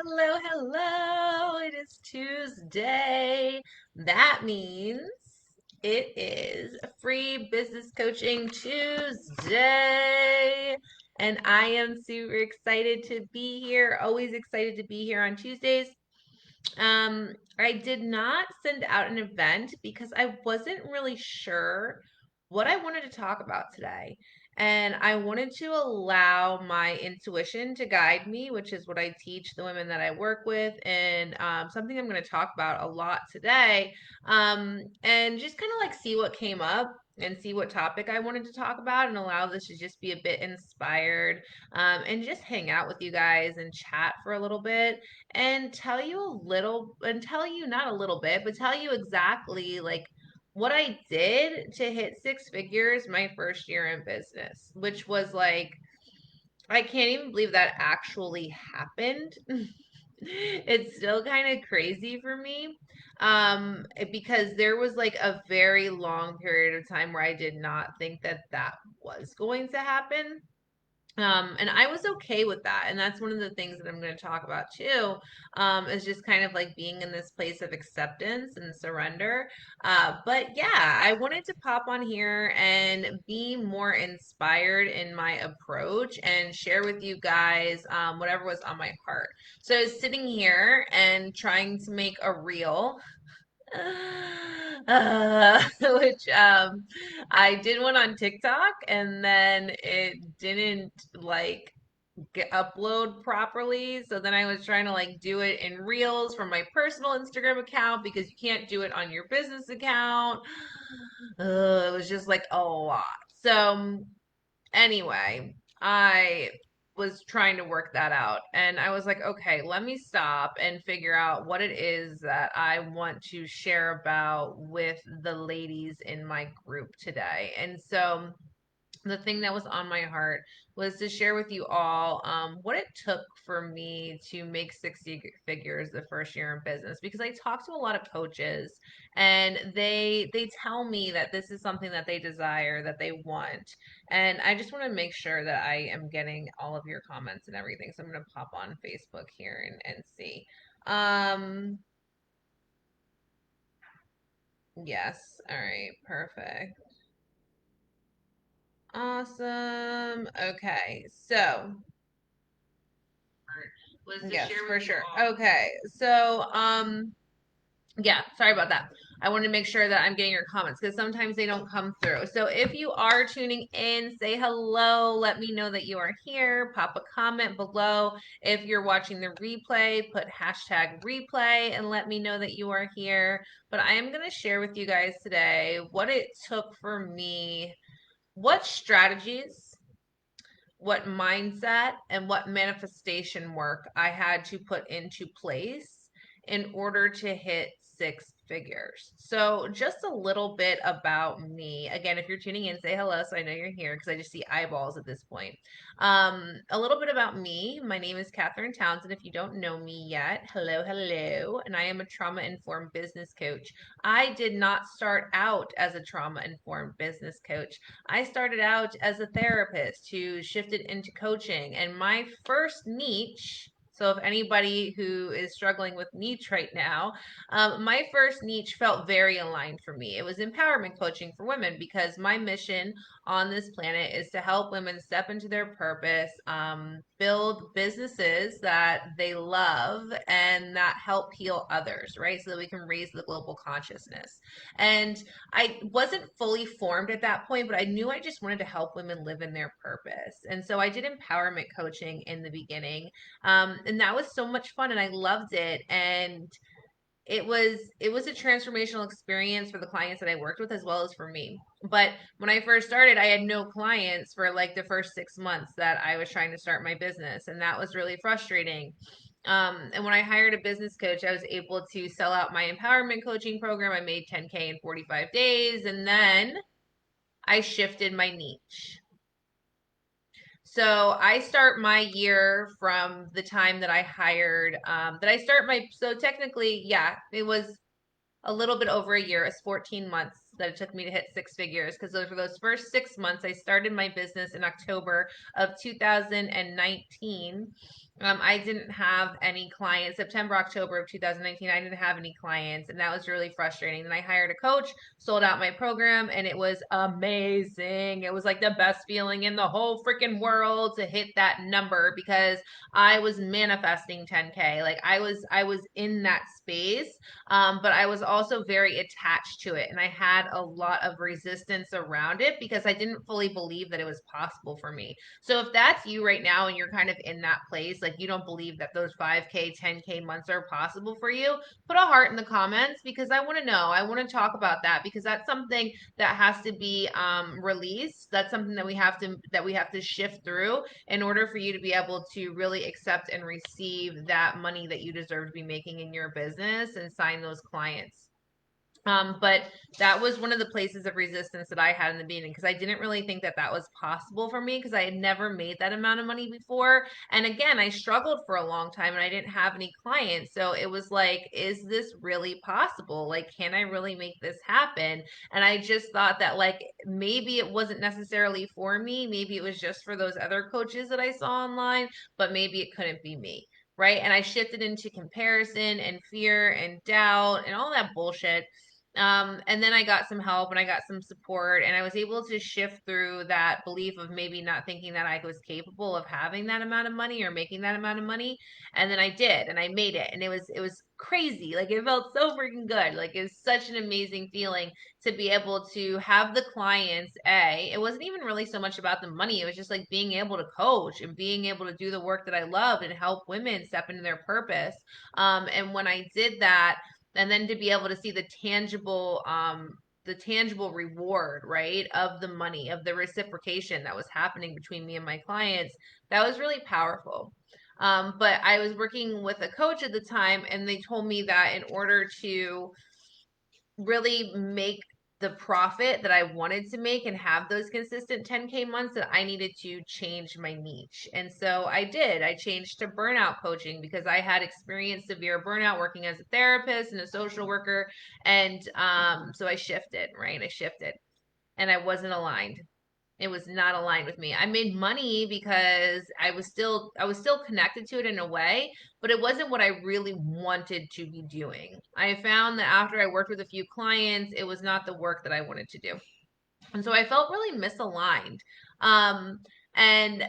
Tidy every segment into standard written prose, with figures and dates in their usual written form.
Hello, hello. It is Tuesday. That means it is Free Business Coaching Tuesday. And I am super excited to be here. Always excited to be here on Tuesdays. I did not send out an event because I wasn't really sure what I wanted to talk about today. And I wanted to allow my intuition to guide me, which is what I teach the women that I work with, and something I'm going to talk about a lot today. And just kind of like see what came up and see what topic I wanted to talk about and allow this to just be a bit inspired and just hang out with you guys and chat for a little bit and tell you a little and tell you not a little bit, but tell you exactly like what I did to hit six figures my first year in business, which was like I can't even believe that actually happened. It's still kind of crazy for me because there was like a very long period of time where I did not think that that was going to happen. And I was okay with that. And that's one of the things that I'm going to talk about too, is just kind of like being in this place of acceptance and surrender. But yeah, I wanted to pop on here and be more inspired in my approach and share with you guys whatever was on my heart. So I was sitting here and trying to make a reel which I did one on TikTok and then it didn't like upload properly. So then I was trying to like do it in Reels from my personal Instagram account because you can't do it on your business account. It was just like a lot. So anyway, I was trying to work that out and I was like, okay, let me stop and figure out what it is that I want to share about with the ladies in my group today. And so the thing that was on my heart was to share with you all what it took for me to make 60 figures the first year in business because I talk to a lot of coaches and they tell me that this is something that they desire, that they want. And I just want to make sure that I am getting all of your comments and everything. So I'm going to pop on Facebook here and see. Um, yes. All right. Perfect. Awesome. Okay. So, yes, for sure. Okay. So, yeah, sorry about that. I want to make sure that I'm getting your comments because sometimes they don't come through. So if you are tuning in, say hello. Let me know that you are here. Pop a comment below. If you're watching the replay, put hashtag replay and let me know that you are here. But I am going to share with you guys today what it took for me, what strategies, what mindset and what manifestation work I had to put into place in order to hit six figures. So, just a little bit about me. Again, if you're tuning in, say hello so I know you're here because I just see eyeballs at this point. A little bit about me. My name is Catherine Townsend. If you don't know me yet, hello, hello. And I am a trauma informed business coach. I did not start out as a trauma informed business coach. I started out as a therapist who shifted into coaching, and my first niche. So, if anybody who is struggling with niche right now, my first niche felt very aligned for me. It was empowerment coaching for women because my mission on this planet is to help women step into their purpose, build businesses that they love and that help heal others, right? So that we can raise the global consciousness. And I wasn't fully formed at that point, but I knew I just wanted to help women live in their purpose. And so I did empowerment coaching in the beginning. And that was so much fun and I loved it. And it was a transformational experience for the clients that I worked with as well as for me. But when I first started, I had no clients for like the first 6 months that I was trying to start my business, and that was really frustrating. And when I hired a business coach, I was able to sell out my empowerment coaching program. I made 10K in 45 days, and then I shifted my niche. So I start my year from the time that I hired, that I start my, so technically, yeah, it was a little bit over a year. It's 14 months that it took me to hit six figures because for those first 6 months, I started my business in October of 2019. I didn't have any clients. September, October of 2019, I didn't have any clients, and that was really frustrating. Then I hired a coach, sold out my program, and it was amazing. It was like the best feeling in the whole freaking world to hit that number because I was manifesting 10K. Like I was in that space, but I was also very attached to it, and I had a lot of resistance around it because I didn't fully believe that it was possible for me. So if that's you right now and you're kind of in that place, like you don't believe that those 5K, 10K months are possible for you, put a heart in the comments because I want to know. I want to talk about that because that's something that has to be released. That's something that we have to shift through in order for you to be able to really accept and receive that money that you deserve to be making in your business and sign those clients. But that was one of the places of resistance that I had in the beginning because I didn't really think that that was possible for me because I had never made that amount of money before. And again, I struggled for a long time and I didn't have any clients. So it was like, is this really possible? Like, can I really make this happen? And I just thought that, like, maybe it wasn't necessarily for me. Maybe it was just for those other coaches that I saw online, but maybe it couldn't be me. Right. And I shifted into comparison and fear and doubt and all that bullshit. And then I got some help and I got some support and I was able to shift through that belief of maybe not thinking that I was capable of having that amount of money or making that amount of money. And then I did and I made it and it was crazy. Like it felt so freaking good. Like it was such an amazing feeling to be able to have the clients. It wasn't even really so much about the money. It was just like being able to coach and being able to do the work that I loved and help women step into their purpose. And when I did that, and then to be able to see the tangible reward, right, of the money, of the reciprocation that was happening between me and my clients, that was really powerful. But I was working with a coach at the time and they told me that in order to really make the profit that I wanted to make and have those consistent 10K months, that I needed to change my niche. And so I did. I changed to burnout coaching because I had experienced severe burnout working as a therapist and a social worker. And so I shifted, right? I shifted and I wasn't aligned. It was not aligned with me. I made money because I was still connected to it in a way, but it wasn't what I really wanted to be doing. I found that after I worked with a few clients, it was not the work that I wanted to do. And so I felt really misaligned. Um, and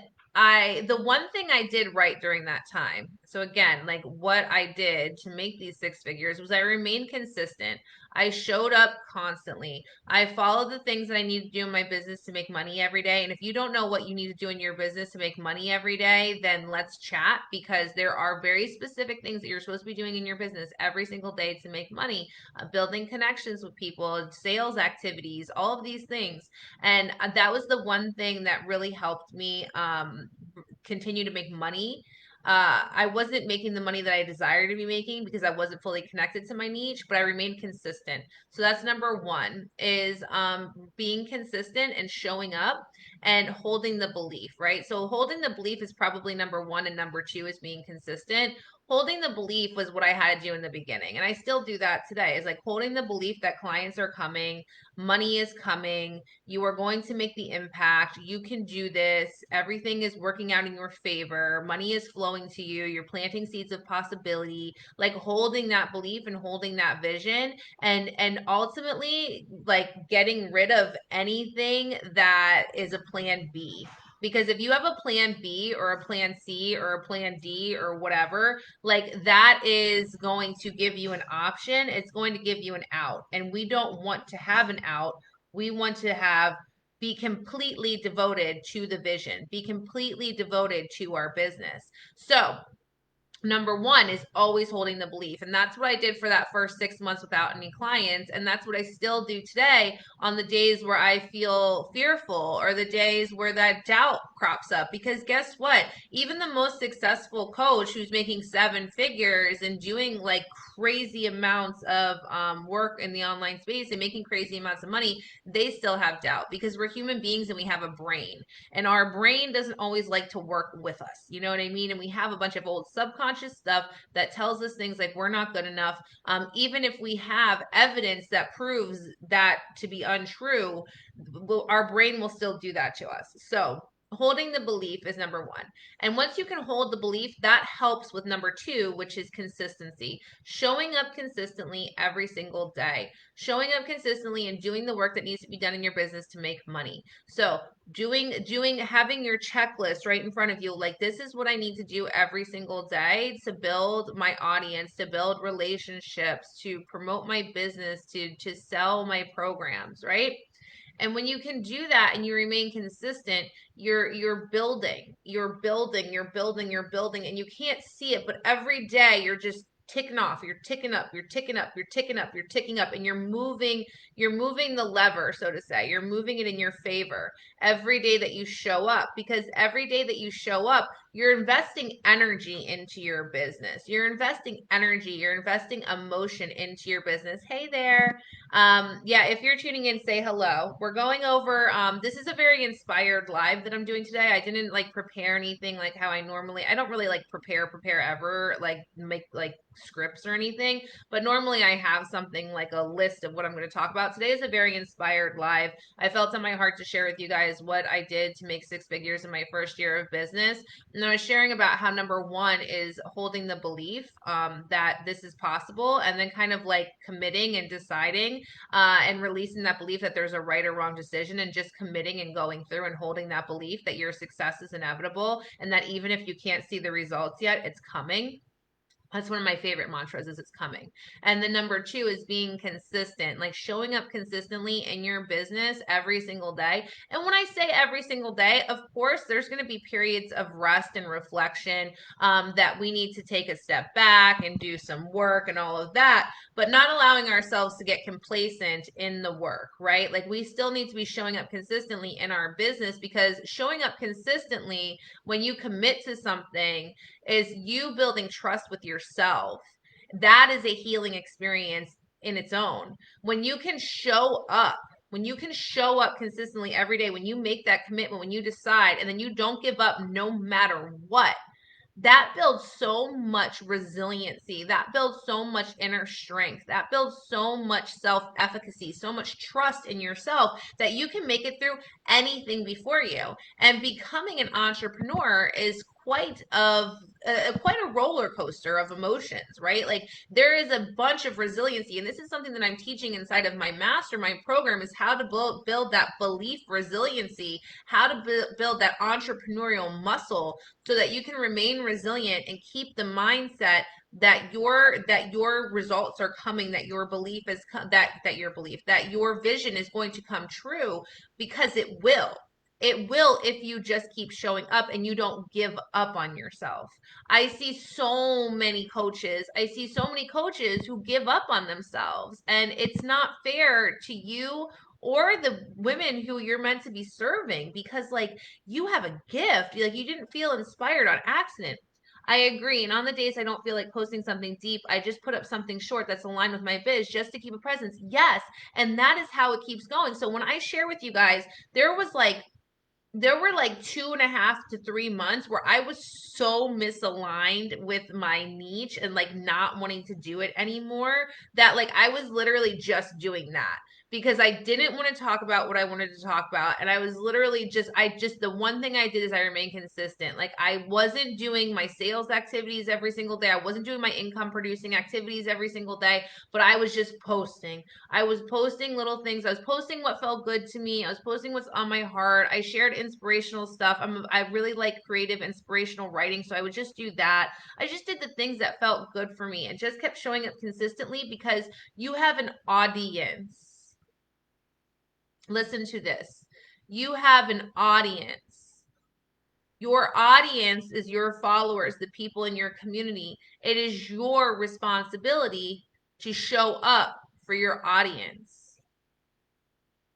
the one thing I did right during that time, so again, like what I did to make these six figures was I remained consistent. I showed up constantly. I followed the things that I need to do in my business to make money every day. And if you don't know what you need to do in your business to make money every day, then let's chat because there are very specific things that you're supposed to be doing in your business every single day to make money, building connections with people, sales activities, all of these things. And that was the one thing that really helped me continue to make money. I wasn't making the money that I desired to be making because I wasn't fully connected to my niche, but I remained consistent. So that's number one is being consistent and showing up and holding the belief, right? So holding the belief is probably number one, and number two is being consistent. Holding the belief was what I had to do in the beginning, and I still do that today. Is like holding the belief that clients are coming, money is coming, you are going to make the impact. You can do this. Everything is working out in your favor. Money is flowing to you. You're planting seeds of possibility, like holding that belief and holding that vision and ultimately like getting rid of anything that is a plan B. Because if you have a plan B or a plan C or a plan D or whatever, like that is going to give you an option. It's going to give you an out. And we don't want to have an out. We want to be completely devoted to the vision, be completely devoted to our business. So number one is always holding the belief. And that's what I did for that first 6 months without any clients. And that's what I still do today on the days where I feel fearful or the days where that doubt crops up. Because guess what? Even the most successful coach who's making seven figures and doing like crazy amounts of work in the online space and making crazy amounts of money, they still have doubt because we're human beings and we have a brain. And our brain doesn't always like to work with us. You know what I mean? And we have a bunch of old subconscious stuff that tells us things like we're not good enough. Even if we have evidence that proves that to be untrue, our brain will still do that to us. So holding the belief is number one. And once you can hold the belief, that helps with number two, which is consistency. Showing up consistently every single day. Showing up consistently and doing the work that needs to be done in your business to make money. So having your checklist right in front of you, like this is what I need to do every single day to build my audience, to build relationships, to promote my business, to sell my programs, right? And when you can do that and you remain consistent, you're building, you're building, and you can't see it, but every day you're just ticking off, you're ticking up, you're ticking up, you're ticking up, you're ticking up, and you're moving the lever, so to say. You're moving it in your favor every day that you show up, because every day that you show up, you're investing energy into your business. You're investing energy, you're investing emotion into your business. Hey there. Yeah, if you're tuning in, say hello. We're going over, this is a very inspired live that I'm doing today. I didn't like prepare anything like how I don't really like prepare ever, like make like scripts or anything, but normally I have something like a list of what I'm going to talk about. Today is a very inspired live. I felt on my heart to share with you guys what I did to make six figures in my first year of business. And I was sharing about how number one is holding the belief that this is possible, and then kind of like committing and deciding and releasing that belief that there's a right or wrong decision, and just committing and going through and holding that belief that your success is inevitable, and that even if you can't see the results yet, it's coming. That's one of my favorite mantras, is it's coming. And the number two is being consistent, like showing up consistently in your business every single day. And when I say every single day, of course, there's going to be periods of rest and reflection, that we need to take a step back and do some work and all of that, but not allowing ourselves to get complacent in the work, right? Like we still need to be showing up consistently in our business, because showing up consistently when you commit to something is you building trust with yourself. That is a healing experience in its own. When you can show up, when you can show up consistently every day, when you make that commitment, when you decide, and then you don't give up no matter what, that builds so much resiliency. That builds so much inner strength. That builds so much self efficacy, so much trust in yourself that you can make it through anything before you. And becoming an entrepreneur is quite a roller coaster of emotions, right? Like there is a bunch of resiliency, and this is something that I'm teaching inside of my mastermind program, is how to build that belief resiliency, how to build that entrepreneurial muscle, so that you can remain resilient and keep the mindset that your results are coming, that your belief is that your vision is going to come true, because it will if you just keep showing up and you don't give up on yourself. I see so many coaches who give up on themselves, and it's not fair to you or the women who you're meant to be serving, because like you have a gift, like you didn't feel inspired on accident. I agree. And on the days I don't feel like posting something deep, I just put up something short that's aligned with my biz just to keep a presence. Yes. And that is how it keeps going. So when I share with you guys, there was like there were like 2.5 to 3 months where I was so misaligned with my niche and like not wanting to do it anymore, that like I was literally just doing that because I didn't want to talk about what I wanted to talk about. And I was literally the one thing I did is I remained consistent. Like I wasn't doing my sales activities every single day. I wasn't doing my income producing activities every single day, but I was just posting. I was posting little things. I was posting what felt good to me. I was posting what's on my heart. I shared inspirational stuff. I really like creative, inspirational writing, so I would just do that. I just did the things that felt good for me and just kept showing up consistently, because you have an audience. Listen to this. You have an audience. Your audience is your followers, the people in your community. It is your responsibility to show up for your audience.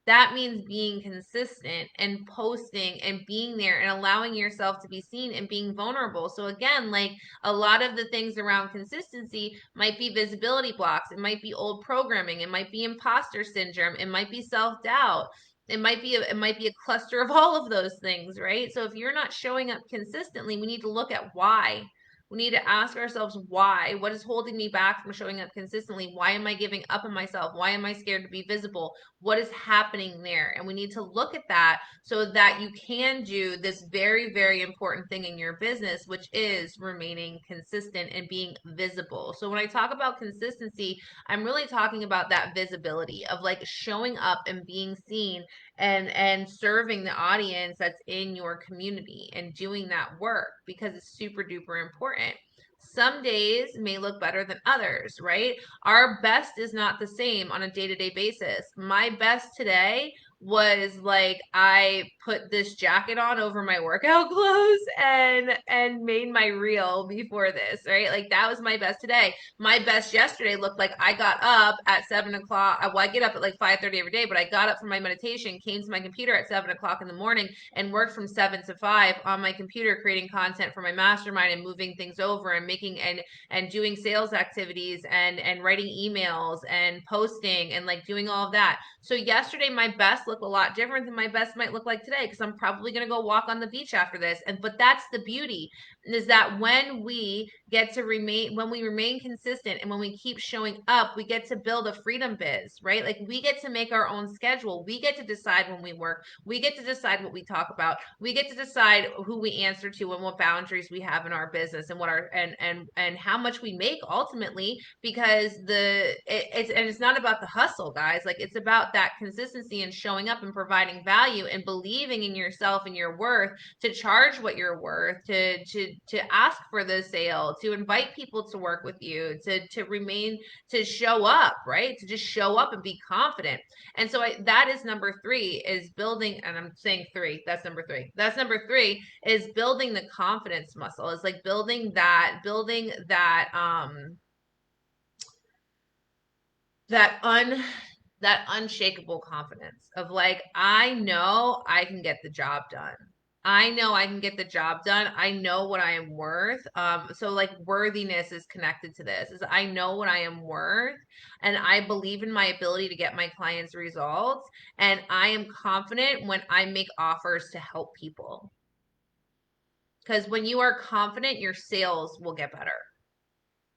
That means being consistent and posting and being there and allowing yourself to be seen and being vulnerable. So again, like a lot of the things around consistency might be visibility blocks. It might be old programming. It might be imposter syndrome. It might be self-doubt. It might be a cluster of all of those things, right? So if you're not showing up consistently, we need to look at why. We need to ask ourselves why. What is holding me back from showing up consistently? Why am I giving up on myself? Why am I scared to be visible? What is happening there? And we need to look at that so that you can do this very, very important thing in your business, which is remaining consistent and being visible. So when I talk about consistency, I'm really talking about that visibility of like showing up and being seen and serving the audience that's in your community and doing that work because it's super duper important. Some days may look better than others, right? Our best is not the same on a day-to-day basis. My best today was like I put this jacket on over my workout clothes and made my reel before this, right? Like that was my best today. My best yesterday looked like I got up at 7 o'clock. Well, I get up at like 5:30 every day, but I got up for my meditation, came to my computer at 7 o'clock in the morning, and worked from 7 to 5 on my computer, creating content for my mastermind and moving things over and making and doing sales activities and writing emails and posting and like doing all of that. So yesterday my best looked a lot different than my best might look like today because I'm probably going to go walk on the beach after this. And but that's the beauty is that when we get to remain when we remain consistent and when we keep showing up, we get to build a freedom biz, right? Like we get to make our own schedule. We get to decide when we work. We get to decide what we talk about. We get to decide who we answer to and what boundaries we have in our business and what our and how much we make ultimately because it's not about the hustle, guys. Like it's about that consistency and showing up and providing value and believing in yourself and your worth to charge what you're worth, to ask for the sale, to invite people to work with you, to remain, to show up, right? To just show up and be confident. And so that is number three is building, and I'm saying three, that's number three. That's number three is building the confidence muscle. It's like building that un that unshakable confidence of like I know I can get the job done. I know I can get the job done. I know what I am worth. So like worthiness is connected to this. Is I know what I am worth and I believe in my ability to get my clients results and I am confident when I make offers to help people. Because when you are confident, your sales will get better.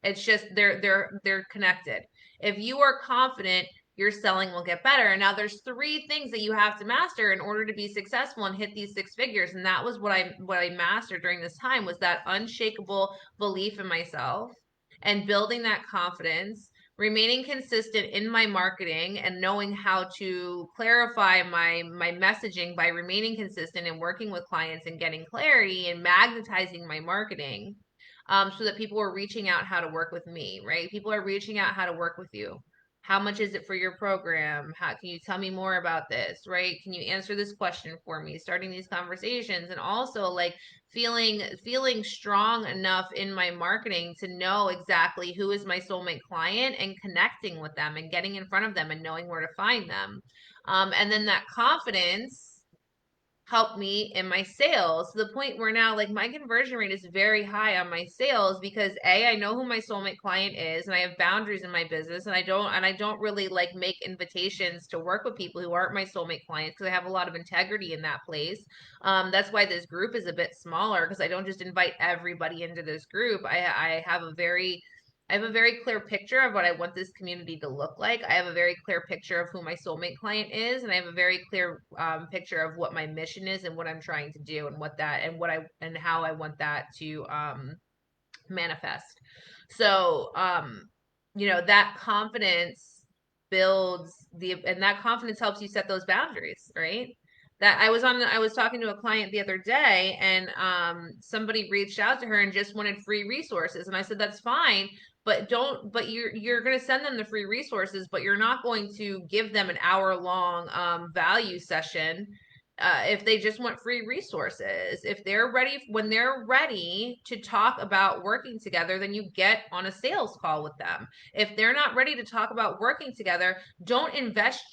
It's just they're connected. If you are confident, your selling will get better. Now there's three things that you have to master in order to be successful and hit these six figures. And that was what I mastered during this time was that unshakable belief in myself and building that confidence, remaining consistent in my marketing and knowing how to clarify my messaging by remaining consistent and working with clients and getting clarity and magnetizing my marketing so that people are reaching out how to work with me, right? People are reaching out how to work with you. How much is it for your program? How can you tell me more about this, right? Can you answer this question for me? Starting these conversations and also like feeling strong enough in my marketing to know exactly who is my soulmate client and connecting with them and getting in front of them and knowing where to find them. And then that confidence help me in my sales to the point where now like my conversion rate is very high on my sales because I know who my soulmate client is and I have boundaries in my business and I don't really like make invitations to work with people who aren't my soulmate clients because I have a lot of integrity in that place. That's why this group is a bit smaller because I don't just invite everybody into this group. I have a very clear picture of what I want this community to look like. I have a very clear picture of who my soulmate client is, and I have a very clear picture of what my mission is and what I'm trying to do, and how I want that to manifest. So, that confidence and that confidence helps you set those boundaries, right? That I was talking to a client the other day and somebody reached out to her and just wanted free resources. And I said, that's fine, but you're going to send them the free resources, but you're not going to give them an hour long value session if they just want free resources. If they're ready, when they're ready to talk about working together, then you get on a sales call with them. If they're not ready to talk about working together, don't invest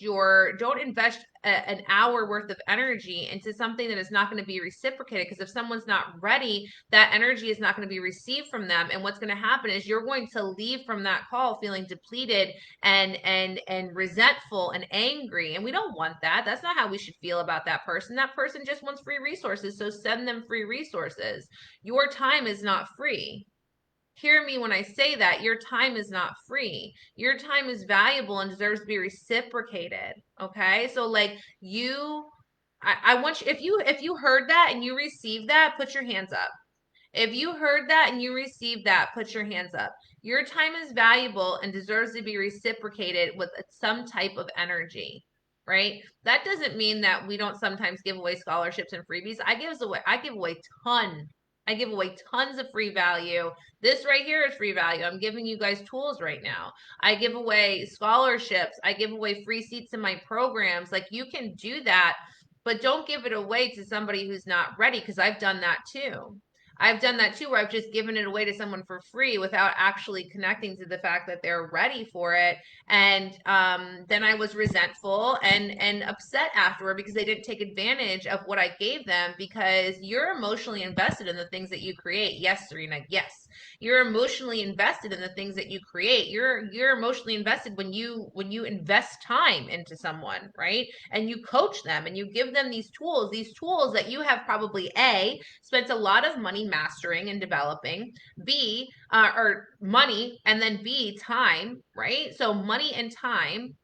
an hour worth of energy into something that is not going to be reciprocated. Because if someone's not ready, that energy is not going to be received from them. And what's going to happen is you're going to leave from that call feeling depleted and resentful and angry. And we don't want that. That's not how we should feel about that person. That person just wants free resources. So send them free resources. Your time is not free. hear me when I say that your time is not free. Your time is valuable and deserves to be reciprocated. Okay. So like I want you, if you heard that and you received that, put your hands up. If you heard that and you received that, put your hands up. Your time is valuable and deserves to be reciprocated with some type of energy, right? That doesn't mean that we don't sometimes give away scholarships and freebies. I give away I give away tons of free value. This right here is free value. I'm giving you guys tools right now. I give away scholarships. I give away free seats in my programs. Like you can do that, but don't give it away to somebody who's not ready because I've done that too. I've done that too, where I've just given it away to someone for free without actually connecting to the fact that they're ready for it. And then I was resentful and upset afterward because they didn't take advantage of what I gave them because you're emotionally invested in the things that you create. Yes, Serena, yes. You're emotionally invested in the things that you create. You're emotionally invested when you invest time into someone, right? And you coach them and you give them these tools that you have probably A, spent a lot of money mastering and developing, B, or money, and then B, time, right? So money and time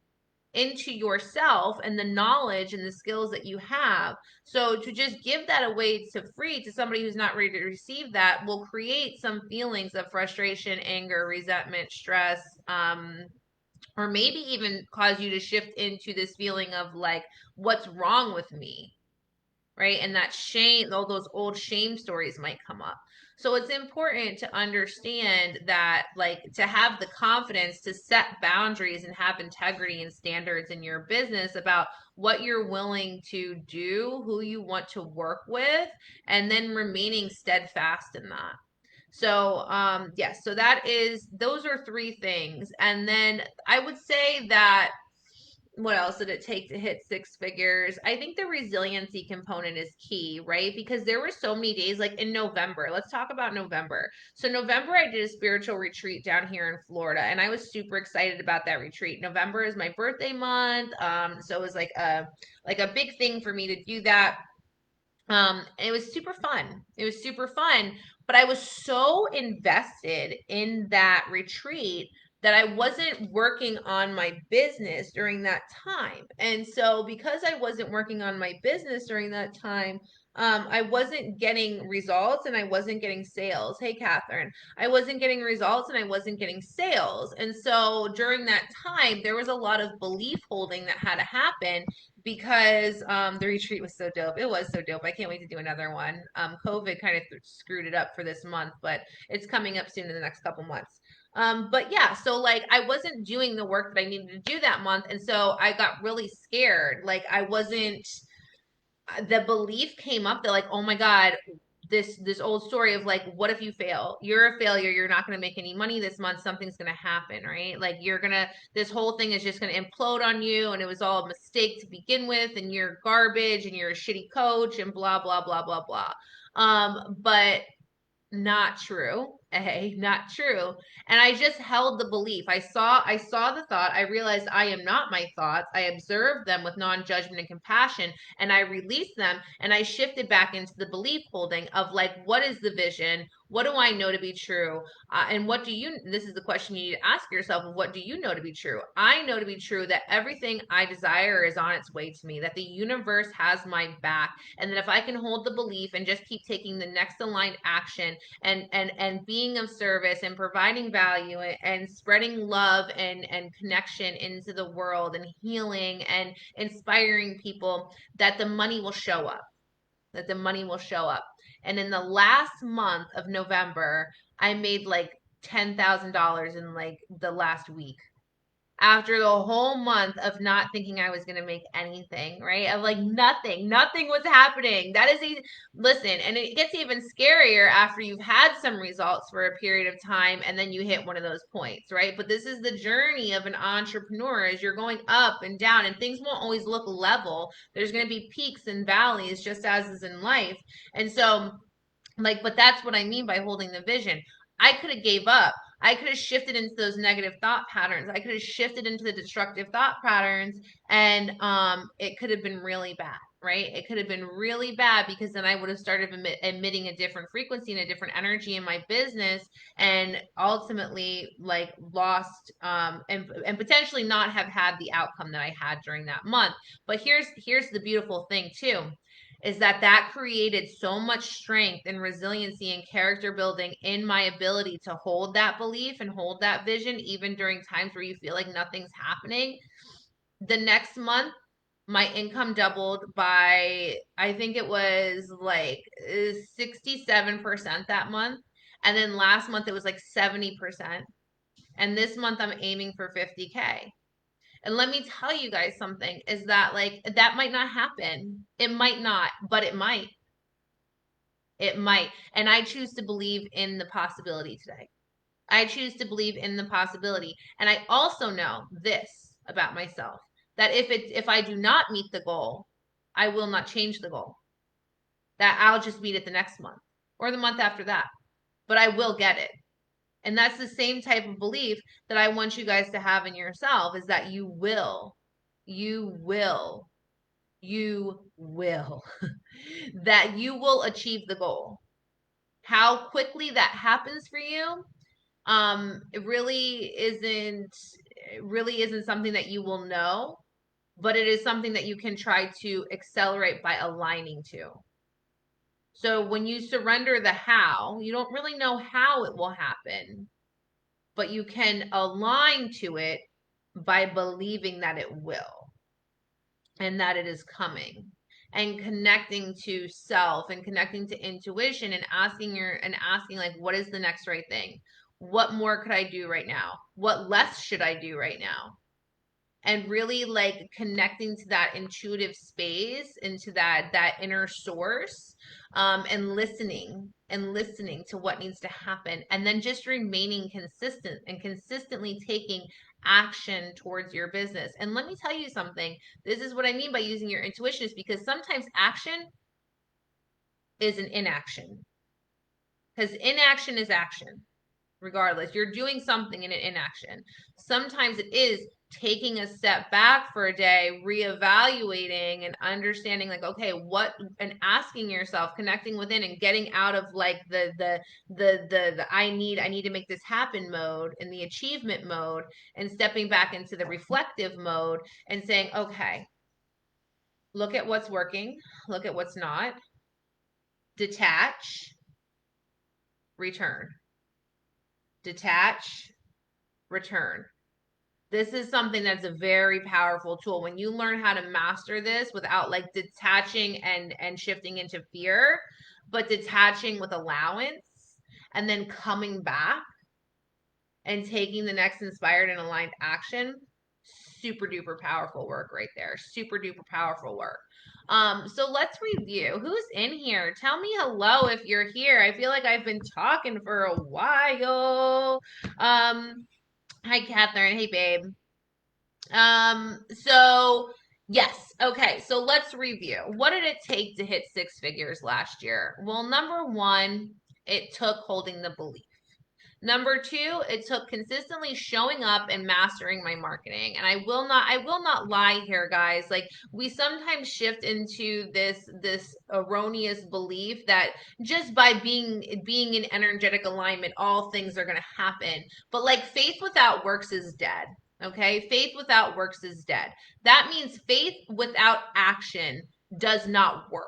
into yourself and the knowledge and the skills that you have. So to just give that away to free to somebody who's not ready to receive that will create some feelings of frustration, anger, resentment, stress, or maybe even cause you to shift into this feeling of like, what's wrong with me? Right? And that shame, all those old shame stories might come up. So it's important to understand that, like, to have the confidence to set boundaries and have integrity and standards in your business about what you're willing to do, who you want to work with, and then remaining steadfast in that. So, yes, so those are three things. And then I would say that what else did it take to hit six figures? I think the resiliency component is key, right? Because there were so many days, like in November. Let's talk about November. So November, I did a spiritual retreat down here in Florida, and I was super excited about that retreat. November is my birthday month, so it was like a big thing for me to do that. And it was super fun. It was super fun, but I was so invested in that retreat that I wasn't working on my business during that time. And so because I wasn't working on my business during that time, I wasn't getting results and I wasn't getting sales. Hey, Catherine, I wasn't getting results and I wasn't getting sales. And so during that time, there was a lot of belief holding that had to happen because the retreat was so dope. It was so dope. I can't wait to do another one. COVID kind of screwed it up for this month, but it's coming up soon in the next couple months. But yeah, so like I wasn't doing the work that I needed to do that month, and so I got really scared. Like I wasn't. The belief came up that like, oh my God, this old story of like, what if you fail? You're a failure. You're not going to make any money this month. Something's going to happen, right? Like this whole thing is just going to implode on you, and it was all a mistake to begin with, and you're garbage, and you're a shitty coach, and blah blah blah blah blah. But not true. Not true. And I just held the belief. I saw the thought. I realized I am not my thoughts. I observed them with non-judgment and compassion, and I released them, and I shifted back into the belief holding of like, what is the vision? What do I know to be true? And what do you, this is the question you need to ask yourself, what do you know to be true? I know to be true that everything I desire is on its way to me, that the universe has my back, and that if I can hold the belief and just keep taking the next aligned action and being of service and providing value and spreading love and connection into the world and healing and inspiring people, that the money will show up, that the money will show up. And in the last month of November, I made like $10,000 in like the last week, after the whole month of not thinking I was going to make anything, right? Of like nothing was happening. That is listen, and it gets even scarier after you've had some results for a period of time and then you hit one of those points, right? But this is the journey of an entrepreneur as you're going up and down, and things won't always look level. There's going to be peaks and valleys just as is in life. And so like, but that's what I mean by holding the vision. I could have gave up. I could have shifted into those negative thought patterns. I could have shifted into the destructive thought patterns, and it could have been really bad, right? It could have been really bad because then I would have started emitting a different frequency and a different energy in my business, and ultimately like lost and potentially not have had the outcome that I had during that month. But here's the beautiful thing too, is that that created so much strength and resiliency and character building in my ability to hold that belief and hold that vision even during times where you feel like nothing's happening. The next month my income doubled by, I think it was like 67% that month. And then last month it was like 70%. And this month I'm aiming for 50K. And let me tell you guys something, is that like that might not happen. It might not, but it might. It might. And I choose to believe in the possibility today. I choose to believe in the possibility. And I also know this about myself, that if I do not meet the goal, I will not change the goal. That I'll just meet it the next month or the month after that. But I will get it. And that's the same type of belief that I want you guys to have in yourself, is that you will, you will, you will, that you will achieve the goal. How quickly that happens for you, it really isn't something that you will know, but it is something that you can try to accelerate by aligning to. So when you surrender the how, you don't really know how it will happen, but you can align to it by believing that it will and that it is coming, and connecting to self and connecting to intuition and asking like, what is the next right thing? What more could I do right now? What less should I do right now? And really like connecting to that intuitive space, into that inner source, and listening to what needs to happen, and then just remaining consistent and consistently taking action towards your business. And let me tell you something, this is what I mean by using your intuition, is because sometimes action is an inaction, because inaction is action. Regardless, you're doing something in an inaction. Sometimes it is taking a step back for a day, reevaluating and understanding like, okay, what, and asking yourself, connecting within and getting out of like the I need to make this happen mode and the achievement mode, and stepping back into the reflective mode and saying, okay, look at what's working, look at what's not, detach, return. Detach, return. This is something that's a very powerful tool. When you learn how to master this without like detaching and shifting into fear, but detaching with allowance, and then coming back and taking the next inspired and aligned action, super duper powerful work right there. Super duper powerful work. So let's review. Who's in here? Tell me hello if you're here. I feel like I've been talking for a while. Hi Catherine. Hey babe. So yes, okay, so let's review. What did it take to hit six figures last year? Well, number one, it took holding the belief. Number two, it took consistently showing up and mastering my marketing. And I will not lie here, guys. Like, we sometimes shift into this erroneous belief that just by being in energetic alignment, all things are gonna happen. But like, faith without works is dead. Okay, faith without works is dead. That means faith without action does not work.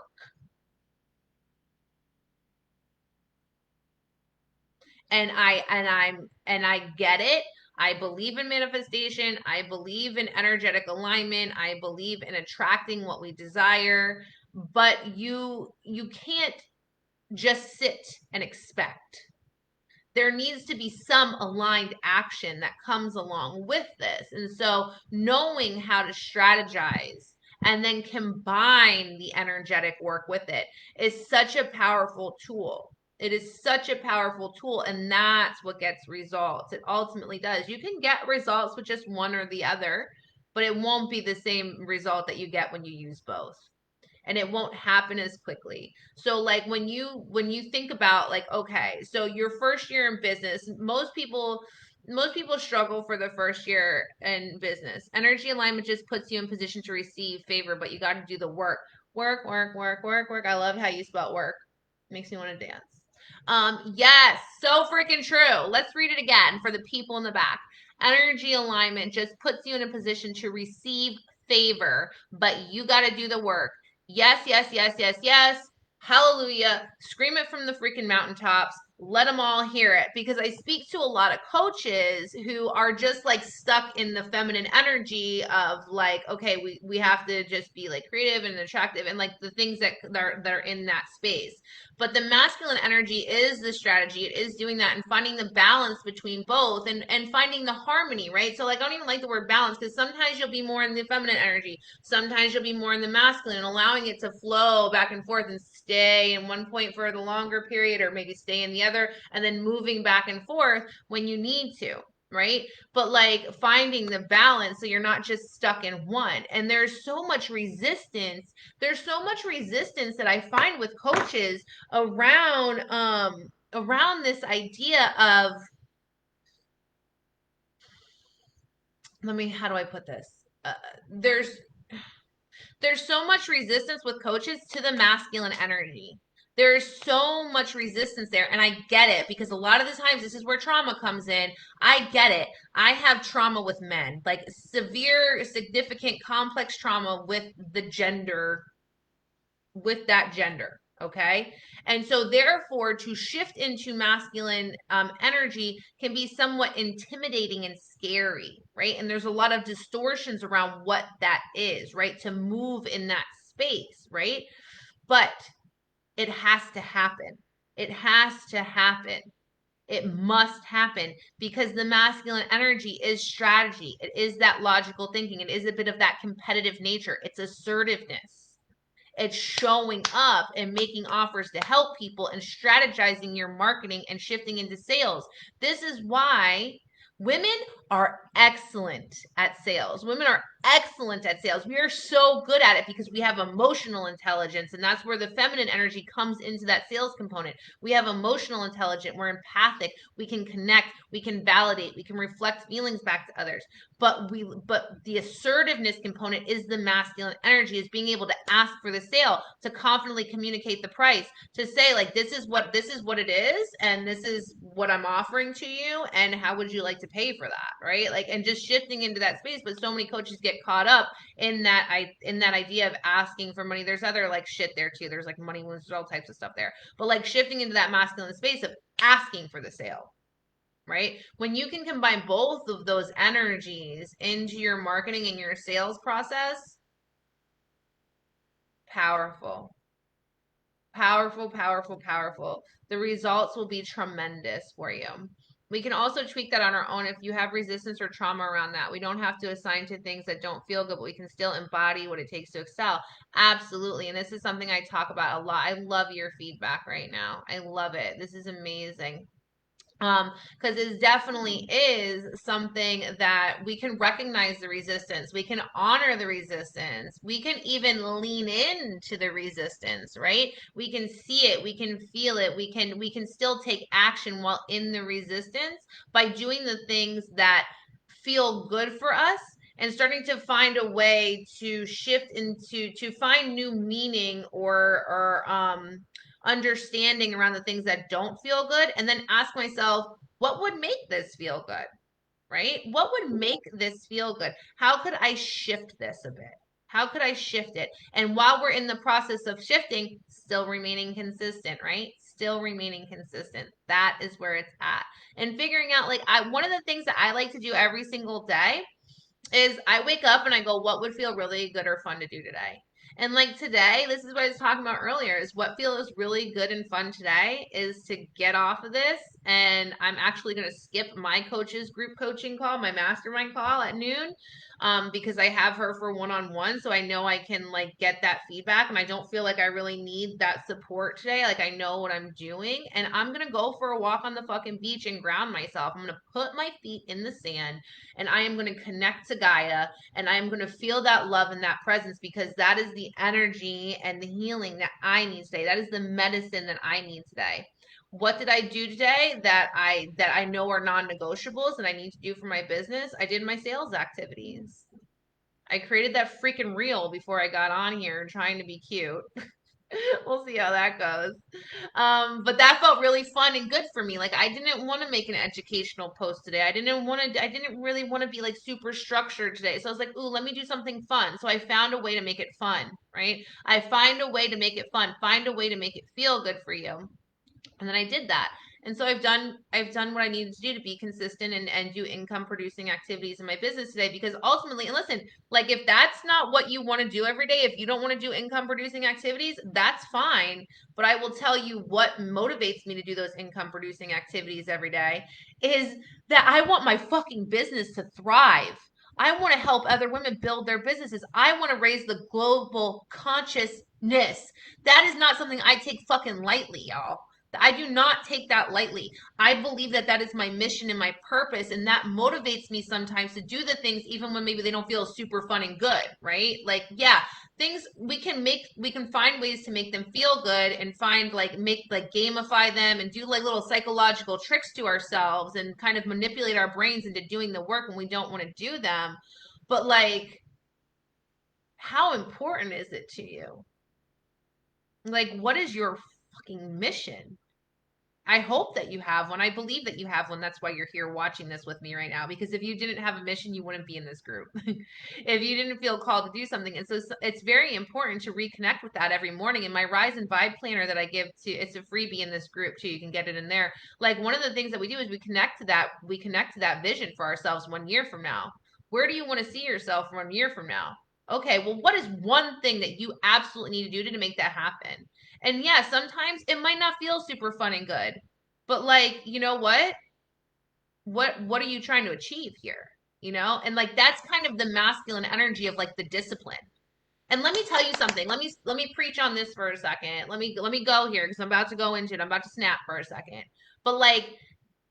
And I get it. I believe in manifestation. I believe in energetic alignment. I believe in attracting what we desire. But you can't just sit and expect. There needs to be some aligned action that comes along with this. And so knowing how to strategize and then combine the energetic work with it is such a powerful tool. It is such a powerful tool, and that's what gets results. It ultimately does. You can get results with just one or the other, but it won't be the same result that you get when you use both, and it won't happen as quickly. So like when you think about like, okay, so your first year in business, most people struggle for the first year in business. Energy alignment just puts you in position to receive favor, but you got to do the work. Work, work, work, work, work. I love how you spell work. Makes me want to dance. Yes, so freaking true. Let's read it again for the people in the back. Energy alignment just puts you in a position to receive favor, but you got to do the work. Yes, yes, yes, yes, yes. Hallelujah. Scream it from the freaking mountaintops. Let them all hear it, because I speak to a lot of coaches who are just like stuck in the feminine energy of like, okay, we have to just be like creative and attractive and like the things that are in that space. But the masculine energy is the strategy. It is doing that and finding the balance between both, and finding the harmony, right? So like, I don't even like the word balance, because sometimes you'll be more in the feminine energy. Sometimes you'll be more in the masculine, and allowing it to flow back and forth and stay in one point for the longer period, or maybe stay in the other, and then moving back and forth when you need to, right? But like finding the balance so you're not just stuck in one. And there's so much resistance that I find with coaches around this idea of, how do I put this? Uh, there's there's so much resistance with coaches to the masculine energy. There's so much resistance there, and I get it, because a lot of the times this is where trauma comes in. I get it. I have trauma with men, like severe, significant, complex trauma with that gender. Okay. And so, therefore, to shift into masculine energy can be somewhat intimidating and scary, right? And there's a lot of distortions around what that is, right? To move in that space, right? But it has to happen. It has to happen. It must happen, because the masculine energy is strategy. It is that logical thinking. It is a bit of that competitive nature. It's assertiveness. It's showing up and making offers to help people and strategizing your marketing and shifting into sales. This is why women are excellent at sales. Women are excellent at sales. We are so good at it because we have emotional intelligence, and that's where the feminine energy comes into that sales component. We have emotional intelligence. We're empathic. We can connect. We can validate. We can reflect feelings back to others. But the assertiveness component is the masculine energy, is being able to ask for the sale, to confidently communicate the price, to say like, this is what it is, and this is what I'm offering to you, and how would you like to pay for that, right? Like, and just shifting into that space. But so many coaches get caught up in that idea of asking for money. There's other like shit there too. There's like money wounds, all types of stuff there. But like shifting into that masculine space of asking for the sale, right? When you can combine both of those energies into your marketing and your sales process, powerful. Powerful, powerful, powerful. The results will be tremendous for you. We can also tweak that on our own if you have resistance or trauma around that. We don't have to assign to things that don't feel good, but we can still embody what it takes to excel. Absolutely. And this is something I talk about a lot. I love your feedback right now. I love it. This is amazing. Because it definitely is something that we can recognize the resistance, we can honor the resistance, we can even lean into the resistance, right? We can see it, we can feel it, we can still take action while in the resistance by doing the things that feel good for us, and starting to find a way to shift into, to find new meaning or understanding around the things that don't feel good, and then ask myself, what would make this feel good, right? What would make this feel good? How could I shift this a bit? How could I shift it? And while we're in the process of shifting, still remaining consistent, right? Still remaining consistent. That is where it's at. And figuring out, like, one of the things that I like to do every single day is I wake up and I go, what would feel really good or fun to do today? And like today, this is what I was talking about earlier, is what feels really good and fun today is to get off of this. And I'm actually going to skip my coach's group coaching call, my mastermind call at noon, because I have her for one-on-one. So I know I can like get that feedback, and I don't feel like I really need that support today. Like, I know what I'm doing, and I'm going to go for a walk on the fucking beach and ground myself. I'm going to put my feet in the sand, and I am going to connect to Gaia, and I am going to feel that love and that presence, because that is the energy and the healing that I need today. That is the medicine that I need today. What did I do today that I know are non-negotiables and I need to do for my business? I did my sales activities. I created that freaking reel before I got on here trying to be cute. We'll see how that goes. But that felt really fun and good for me. Like I didn't want to make an educational post today. I didn't really want to be like super structured today. So I was like, ooh, let me do something fun. So I found a way to make it fun, right? I find a way to make it fun, find a way to make it feel good for you. And then I did that. And so I've done what I needed to do to be consistent and do income producing activities in my business today because ultimately, and listen, like if that's not what you want to do every day, if you don't want to do income producing activities, that's fine. But I will tell you what motivates me to do those income producing activities every day is that I want my fucking business to thrive. I want to help other women build their businesses. I want to raise the global consciousness. That is not something I take fucking lightly, y'all. I do not take that lightly. I believe that that is my mission and my purpose, and that motivates me sometimes to do the things even when maybe they don't feel super fun and good, right? Like, yeah, things we can find ways to make them feel good and find like make like gamify them and do like little psychological tricks to ourselves and kind of manipulate our brains into doing the work when we don't want to do them. But like, how important is it to you? Like, what is your fucking mission? I hope that you have one. I believe that you have one. That's why you're here watching this with me right now. Because if you didn't have a mission, you wouldn't be in this group. If you didn't feel called to do something. And so it's very important to reconnect with that every morning. And my Rise and Vibe planner that I give to, it's a freebie in this group too. You can get it in there. Like one of the things that we do is we connect to that vision for ourselves 1 year from now. Where do you want to see yourself 1 year from now? Okay, well, what is one thing that you absolutely need to do to make that happen? And yeah, sometimes it might not feel super fun and good. But like, you know what? What are you trying to achieve here? You know? And like that's kind of the masculine energy of like the discipline. And let me tell you something. Let me preach on this for a second. Let me go here because I'm about to go into it. I'm about to snap for a second. But like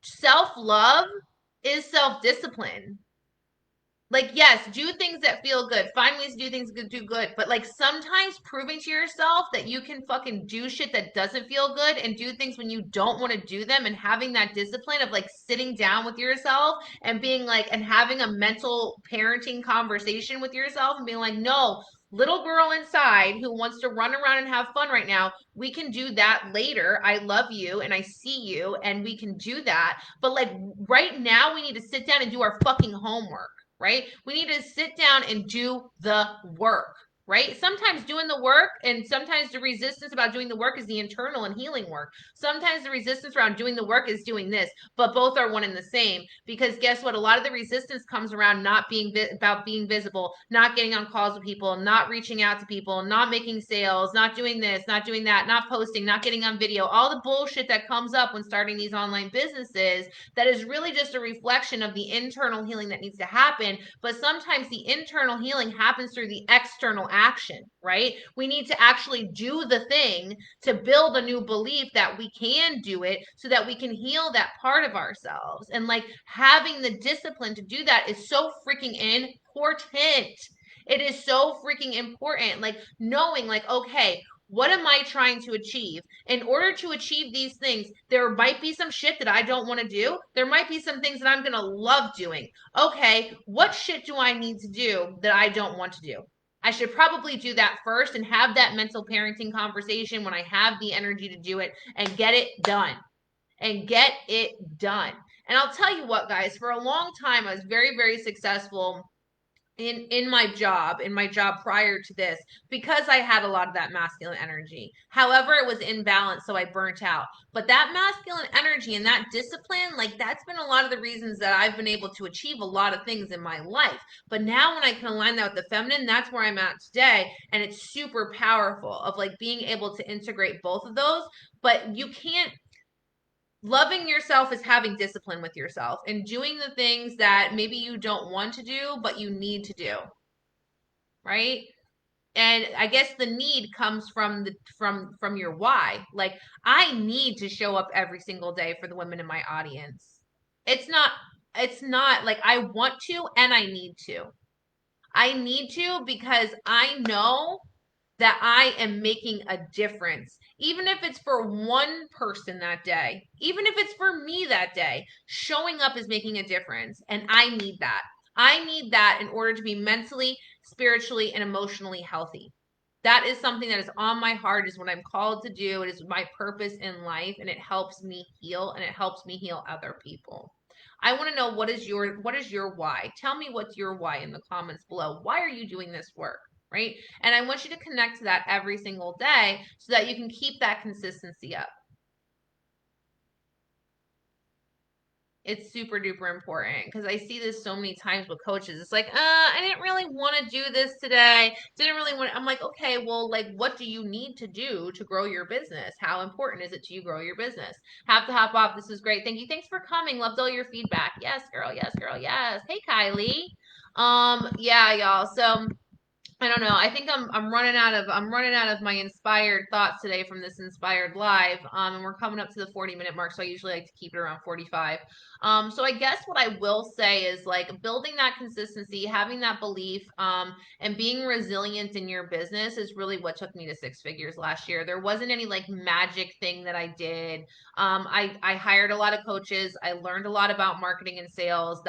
self-love is self-discipline. Like yes, do things that feel good, find ways to do things that do good, but like sometimes proving to yourself that you can fucking do shit that doesn't feel good and do things when you don't want to do them and having that discipline of like sitting down with yourself and being like and having a mental parenting conversation with yourself and being like, no, little girl inside who wants to run around and have fun right now, we can do that later. I love you and I see you and we can do that, but like right now we need to sit down and do our fucking homework, right? We need to sit down and do the work, right? Sometimes doing the work and sometimes the resistance about doing the work is the internal and healing work. Sometimes the resistance around doing the work is doing this, but both are one and the same because guess what? A lot of the resistance comes around not being about being visible, not getting on calls with people, not reaching out to people, not making sales, not doing this, not doing that, not posting, not getting on video, all the bullshit that comes up when starting these online businesses that is really just a reflection of the internal healing that needs to happen. But sometimes the internal healing happens through the external action, right? We need to actually do the thing to build a new belief that we can do it so that we can heal that part of ourselves. And like having the discipline to do that is so freaking important. It is so freaking important. Like knowing, like, okay, what am I trying to achieve? In order to achieve these things, there might be some shit that I don't want to do. There might be some things that I'm going to love doing. Okay, what shit do I need to do that I don't want to do? I should probably do that first and have that mental parenting conversation when I have the energy to do it and get it done. And get it done. And I'll tell you what, guys, for a long time, I was very, very successful in my job prior to this because I had a lot of that masculine energy. However, it was imbalanced, so I burnt out. But that masculine energy and that discipline, like that's been a lot of the reasons that I've been able to achieve a lot of things in my life. But now when I can align that with the feminine, that's where I'm at today. And it's super powerful of like being able to integrate both of those. But you can't loving yourself is having discipline with yourself and doing the things that maybe you don't want to do, but you need to do, right? And I guess the need comes from from your why. Like I need to show up every single day for the women in my audience. It's not it's not like I want to and I need to. I need to because I know that I am making a difference. Even if it's for one person that day, even if it's for me that day, showing up is making a difference. And I need that. I need that in order to be mentally, spiritually, and emotionally healthy. That is something that is on my heart, is what I'm called to do. It is my purpose in life, and it helps me heal, and it helps me heal other people. I want to know, what is your why? Tell me what's your why in the comments below. Why are you doing this work? Right? And I want you to connect to that every single day so that you can keep that consistency up. It's super duper important because I see this so many times with coaches. It's like, I didn't really want to do this today. Didn't really want. I'm like, okay, well, like, what do you need to do to grow your business? How important is it to you grow your business? Have to hop off. This was great. Thank you. Thanks for coming. Loved all your feedback. Yes, girl. Yes, girl. Yes. Hey, Kylie. Yeah, y'all. So I don't know. I think I'm running out of my inspired thoughts today from this inspired live. And we're coming up to the 40-minute mark, so I usually like to keep it around 45. So I guess what I will say is, like, building that consistency, having that belief, and being resilient in your business is really what took me to six figures last year. There wasn't any like magic thing that I did. I hired a lot of coaches. I learned a lot about marketing and sales.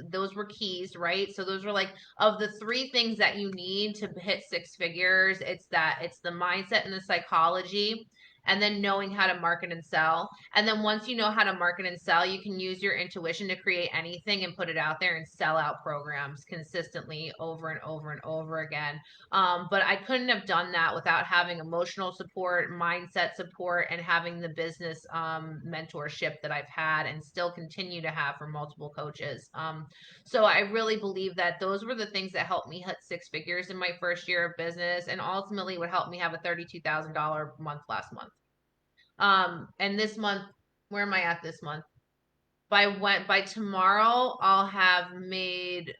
Those were keys, right? So those were like, of the three things that you need to hit six figures, it's the mindset and the psychology, and then knowing how to market and sell. And then once you know how to market and sell, you can use your intuition to create anything and put it out there and sell out programs consistently over and over and over again. But I couldn't have done that without having emotional support, mindset support, and having the business mentorship that I've had and still continue to have from multiple coaches. So I really believe that those were the things that helped me hit six figures in my first year of business, and ultimately would help me have a $32,000 month last month. And this month, where am I at this month? By tomorrow, I'll have made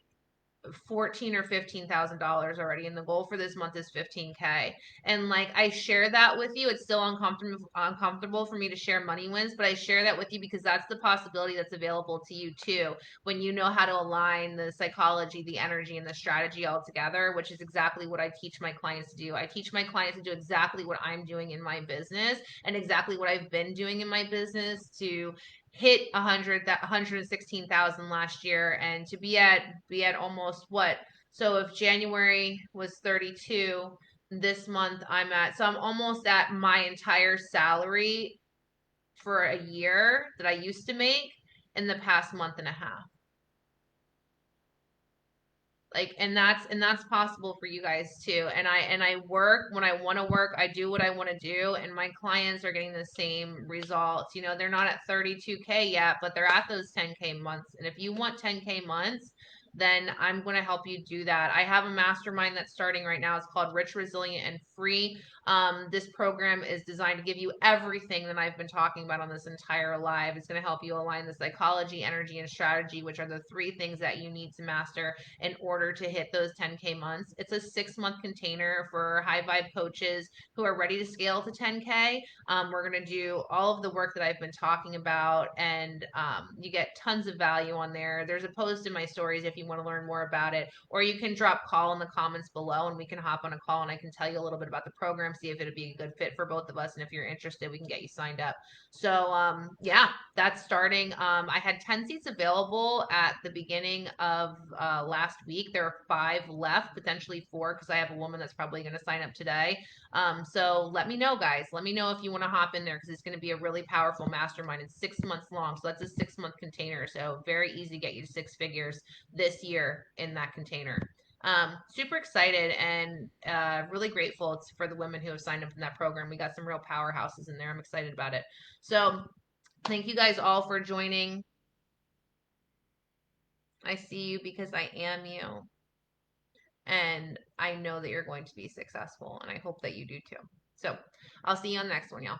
14 or $15,000 already, and the goal for this month is 15K. And like, I share that with you. It's still uncomfortable for me to share money wins, but I share that with you because that's the possibility that's available to you too, when you know how to align the psychology, the energy, and the strategy all together, which is exactly what I teach my clients to do. I teach my clients to do exactly what I'm doing in my business, and exactly what I've been doing in my business, to hit 116,000 last year, and to be at almost what, so if January was 32, this month I'm almost at my entire salary for a year that I used to make in the past month and a half. Like, and that's possible for you guys too. And I work when I want to work. I do what I want to do, and my clients are getting the same results. They're not at 32K yet, but they're at those 10K months. And if you want 10K months, then I'm going to help you do that. I have a mastermind that's starting right now. It's called Rich, Resilient, and Free. This program is designed to give you everything that I've been talking about on this entire live. It's going to help you align the psychology, energy, and strategy, which are the three things that you need to master in order to hit those 10K months. It's a 6-month container for high vibe coaches who are ready to scale to 10K. We're going to do all of the work that I've been talking about, and you get tons of value on there. There's a post in my stories if you want to learn more about it, or you can drop call in the comments below and we can hop on a call and I can tell you a little bit about the program, see if it'd be a good fit for both of us. And if you're interested, we can get you signed up. So yeah, that's starting. I had 10 seats available at the beginning of last week. There are 5 left, potentially 4, because I have a woman that's probably going to sign up today. So let me know, guys. Let me know if you want to hop in there, because it's going to be a really powerful mastermind. It's 6 months long, so that's a 6-month container. So very easy to get you to 6 figures this year in that container. Super excited and really grateful for the women who have signed up in that program. We got some real powerhouses in there. I'm excited about it. So thank you guys all for joining. I see you because I am you. And I know that you're going to be successful, and I hope that you do too. So I'll see you on the next one, y'all.